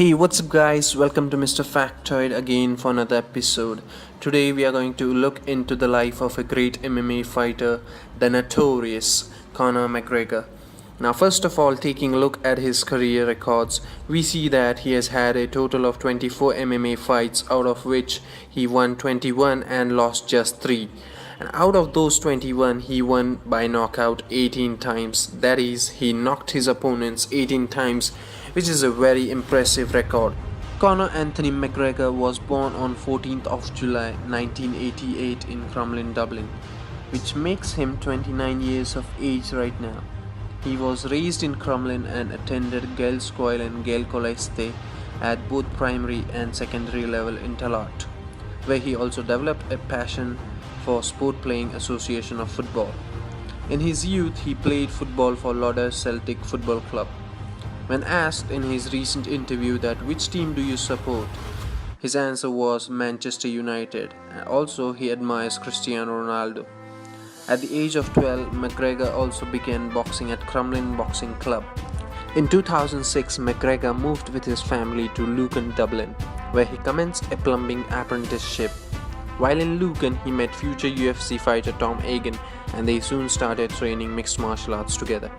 Hey, what's up, guys? Welcome to Mr. Factoid again for another episode. Today, we are going to look into the life of a great MMA fighter, the notorious Conor McGregor. Now, first of all, taking a look at his career records, we see that he has had a total of 24 MMA fights, out of which he won 21 and lost just 3. And out of those 21, he won by knockout 18 times. That is, he knocked his opponents 18 times, which is a very impressive record. Conor Anthony McGregor was born on 14th of July 1988 in Crumlin, Dublin, which makes him 29 years of age right now. He was raised in Crumlin and attended Gaelscoil and Gael Coleste at both primary and secondary level in Tallaght, where he also developed a passion for Sport Playing Association of Football. In his youth, he played football for Lauder Celtic Football Club. When asked in his recent interview that which team do you support, his answer was Manchester United. Also, he admires Cristiano Ronaldo. At the age of 12, McGregor also began boxing at Crumlin Boxing Club. In 2006, McGregor moved with his family to Lucan, Dublin, where he commenced a plumbing apprenticeship. While in Lucan, he met future UFC fighter Tom Hagen, and they soon started training mixed martial arts together.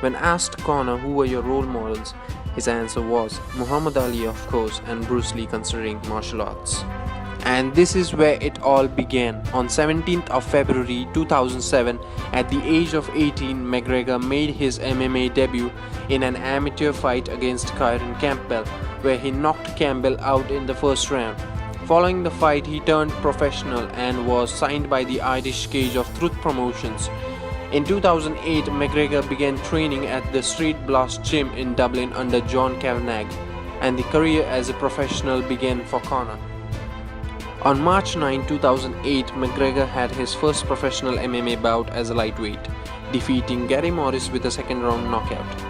When asked Conor who were your role models, his answer was Muhammad Ali, of course, and Bruce Lee, considering martial arts. And this is where it all began. On 17th of February 2007, at the age of 18, McGregor made his MMA debut in an amateur fight against Kieran Campbell, where he knocked Campbell out in the first round. Following the fight, he turned professional and was signed by the Irish Cage of Truth Promotions. In 2008, McGregor began training at the Street Blast Gym in Dublin under John Kavanagh, and the career as a professional began for Conor. On March 9, 2008, McGregor had his first professional MMA bout as a lightweight, defeating Gary Morris with a second-round knockout.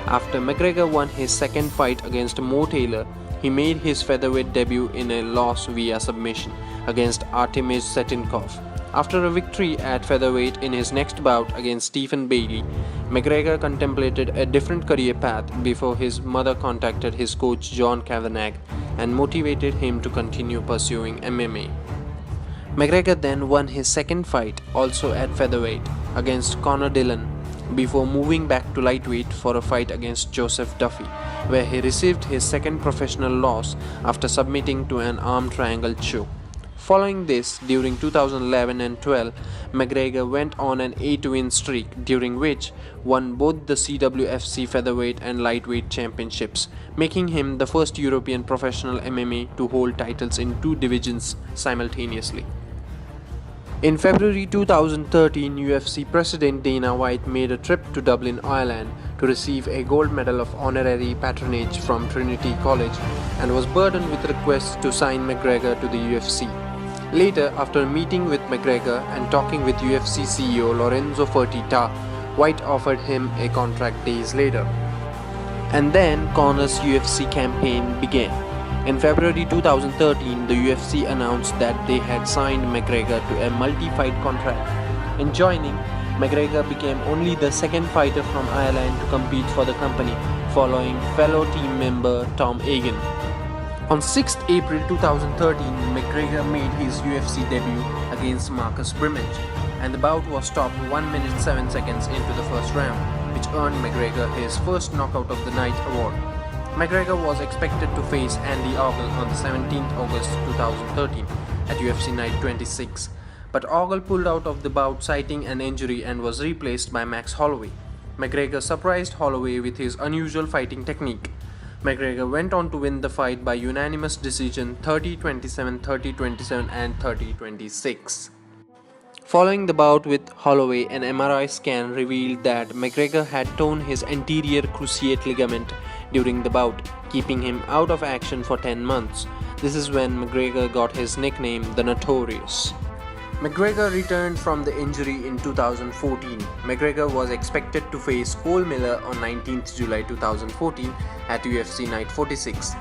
After McGregor won his second fight against Mo Taylor, he made his featherweight debut in a loss via submission against Artemis Setinkov. After a victory at featherweight in his next bout against Stephen Bailey, McGregor contemplated a different career path before his mother contacted his coach John Kavanagh and motivated him to continue pursuing MMA. McGregor then won his second fight, also at featherweight, against Conor Dillon, before moving back to lightweight for a fight against Joseph Duffy, where he received his second professional loss after submitting to an arm triangle choke. Following this, during 2011 and 12, McGregor went on an 8-win streak, during which won both the CWFC featherweight and lightweight championships, making him the first European professional MMA to hold titles in 2 divisions simultaneously. In February 2013, UFC President Dana White made a trip to Dublin, Ireland to receive a gold medal of honorary patronage from Trinity College and was burdened with requests to sign McGregor to the UFC. Later, after meeting with McGregor and talking with UFC CEO Lorenzo Fertitta, White offered him a contract days later. And then Conor's UFC campaign began. In February 2013, the UFC announced that they had signed McGregor to a multi-fight contract. In joining, McGregor became only the second fighter from Ireland to compete for the company, following fellow team member Tom Hagen. On 6th April 2013, McGregor made his UFC debut against Marcus Brimage, and the bout was stopped 1 minute 7 seconds into the first round, which earned McGregor his first Knockout of the Night award. McGregor was expected to face Andy Ogle on the 17th August 2013 at UFC Night 26, but Ogle pulled out of the bout citing an injury and was replaced by Max Holloway. McGregor surprised Holloway with his unusual fighting technique. McGregor went on to win the fight by unanimous decision 30-27, 30-27 and 30-26. Following the bout with Holloway, an MRI scan revealed that McGregor had torn his anterior cruciate ligament during the bout, keeping him out of action for 10 months. This is when McGregor got his nickname, the Notorious. McGregor returned from the injury in 2014. McGregor was expected to face Cole Miller on 19th July 2014 at UFC Night 46.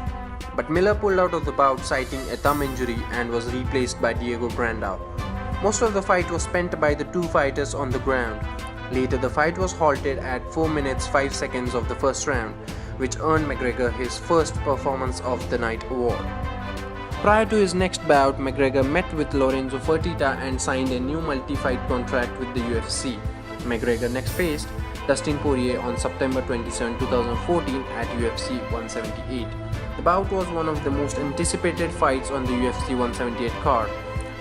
But Miller pulled out of the bout citing a thumb injury and was replaced by Diego Brandao. Most of the fight was spent by the two fighters on the ground. Later, the fight was halted at 4 minutes 5 seconds of the first round, which earned McGregor his first Performance of the Night award. Prior to his next bout, McGregor met with Lorenzo Fertitta and signed a new multi-fight contract with the UFC. McGregor next faced Dustin Poirier on September 27, 2014 at UFC 178. The bout was one of the most anticipated fights on the UFC 178 card.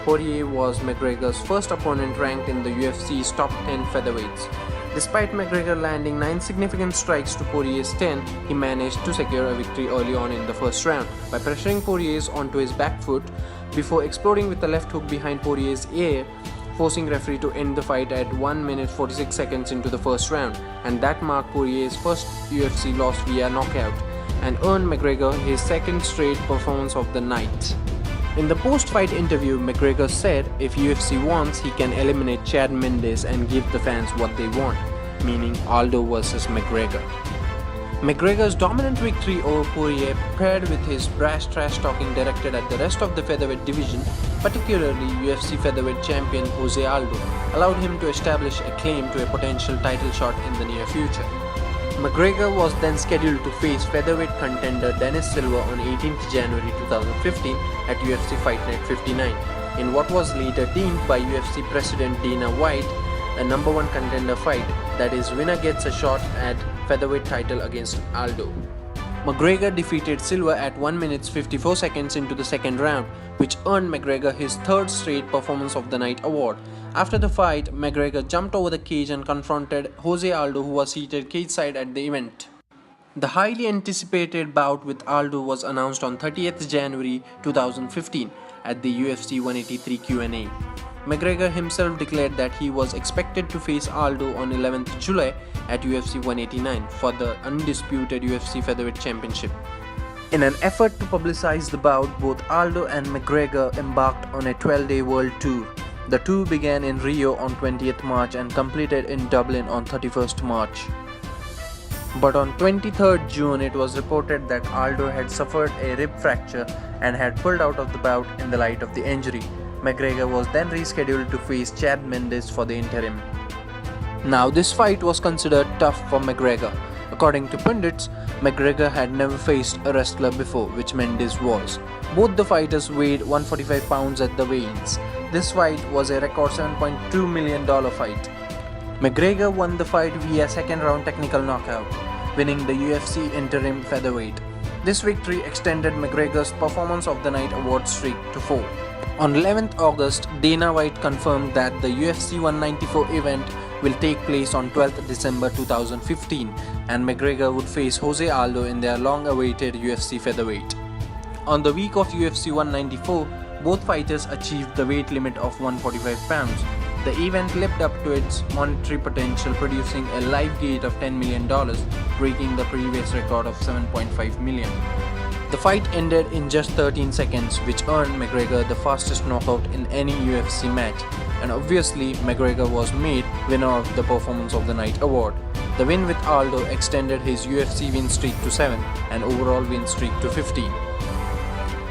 Poirier was McGregor's first opponent ranked in the UFC's top 10 featherweights. Despite McGregor landing 9 significant strikes to Poirier's 10, he managed to secure a victory early on in the first round by pressuring Poirier's onto his back foot before exploding with a left hook behind Poirier's ear, forcing referee to end the fight at 1 minute 46 seconds into the first round, and that marked Poirier's first UFC loss via knockout and earned McGregor his second straight Performance of the Night. In the post-fight interview, McGregor said if UFC wants, he can eliminate Chad Mendes and give the fans what they want, meaning Aldo versus McGregor. McGregor's dominant victory over Poirier, paired with his brash trash talking directed at the rest of the featherweight division, particularly UFC featherweight champion Jose Aldo, allowed him to establish a claim to a potential title shot in the near future. McGregor was then scheduled to face featherweight contender Dennis Silva on 18th January 2015 at UFC Fight Night 59, in what was later deemed by UFC President Dana White a number 1 contender fight, that is, winner gets a shot at featherweight title against Aldo. McGregor defeated Silva at 1 minute 54 seconds into the second round, which earned McGregor his third straight Performance of the Night award. After the fight, McGregor jumped over the cage and confronted Jose Aldo, who was seated cage-side at the event. The highly anticipated bout with Aldo was announced on 30th January 2015 at the UFC 183 Q&A. McGregor himself declared that he was expected to face Aldo on 11th July at UFC 189 for the undisputed UFC Featherweight Championship. In an effort to publicize the bout, both Aldo and McGregor embarked on a 12-day world tour. The tour began in Rio on 20th March and completed in Dublin on 31st March. But on 23rd June, it was reported that Aldo had suffered a rib fracture and had pulled out of the bout in the light of the injury. McGregor was then rescheduled to face Chad Mendes for the interim. Now, this fight was considered tough for McGregor. According to pundits, McGregor had never faced a wrestler before, which Mendes was. Both the fighters weighed 145 pounds at the weigh-ins. This fight was a record $7.2 million fight. McGregor won the fight via second-round technical knockout, winning the UFC interim featherweight. This victory extended McGregor's Performance of the Night award streak to 4. On 11th August, Dana White confirmed that the UFC 194 event will take place on 12th December 2015, and McGregor would face Jose Aldo in their long-awaited UFC featherweight. On the week of UFC 194, both fighters achieved the weight limit of 145 pounds. The event lived up to its monetary potential, producing a live gate of $10 million, breaking the previous record of $7.5 million. The fight ended in just 13 seconds, which earned McGregor the fastest knockout in any UFC match, and obviously McGregor was made winner of the Performance of the Night award. The win with Aldo extended his UFC win streak to 7 and overall win streak to 15.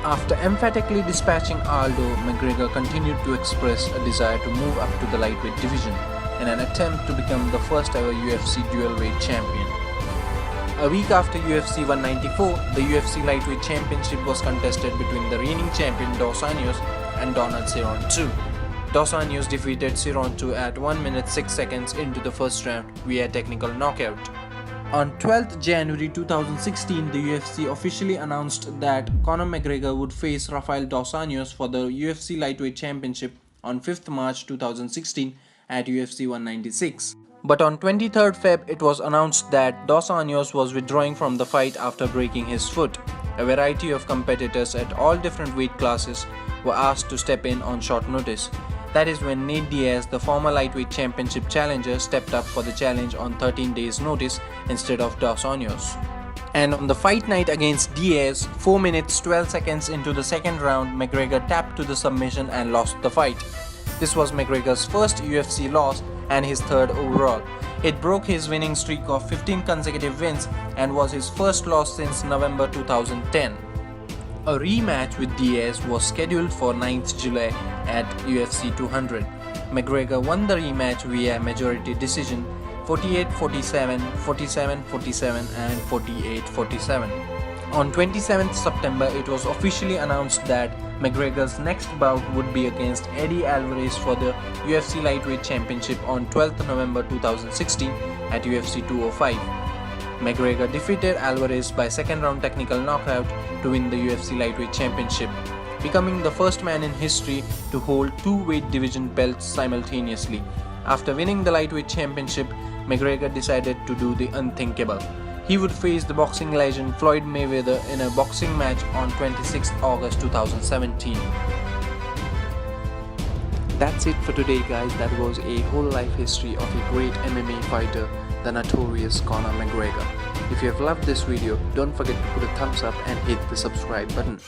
After emphatically dispatching Aldo, McGregor continued to express a desire to move up to the lightweight division in an attempt to become the first ever UFC dual-weight champion. A week after UFC 194, the UFC Lightweight Championship was contested between the reigning champion Dos Anjos and Donald Cerrone 2. Dos Anjos defeated Cerrone 2 at 1 minute 6 seconds into the first round via technical knockout. On 12th January 2016, the UFC officially announced that Conor McGregor would face Rafael Dos Anjos for the UFC Lightweight Championship on 5th March 2016 at UFC 196. But on 23rd Feb, it was announced that Dos Anjos was withdrawing from the fight after breaking his foot. A variety of competitors at all different weight classes were asked to step in on short notice. That is when Nate Diaz, the former lightweight championship challenger, stepped up for the challenge on 13 days' notice instead of Dos Anjos. And on the fight night against Diaz, 4 minutes 12 seconds into the second round, McGregor tapped to the submission and lost the fight. This was McGregor's first UFC loss and his third overall. It broke his winning streak of 15 consecutive wins and was his first loss since November 2010. A rematch with Diaz was scheduled for 9th July at UFC 200. McGregor won the rematch via majority decision, 48-47, 47-47 and 48-47. On 27th September, it was officially announced that McGregor's next bout would be against Eddie Alvarez for the UFC Lightweight Championship on 12th November 2016 at UFC 205. McGregor defeated Alvarez by second round technical knockout to win the UFC Lightweight Championship, becoming the first man in history to hold two weight division belts simultaneously. After winning the Lightweight Championship, McGregor decided to do the unthinkable. He would face the boxing legend Floyd Mayweather in a boxing match on 26 August 2017. That's it for today, guys. That was a whole life history of a great MMA fighter, the notorious Conor McGregor. If you have loved this video, don't forget to put a thumbs up and hit the subscribe button.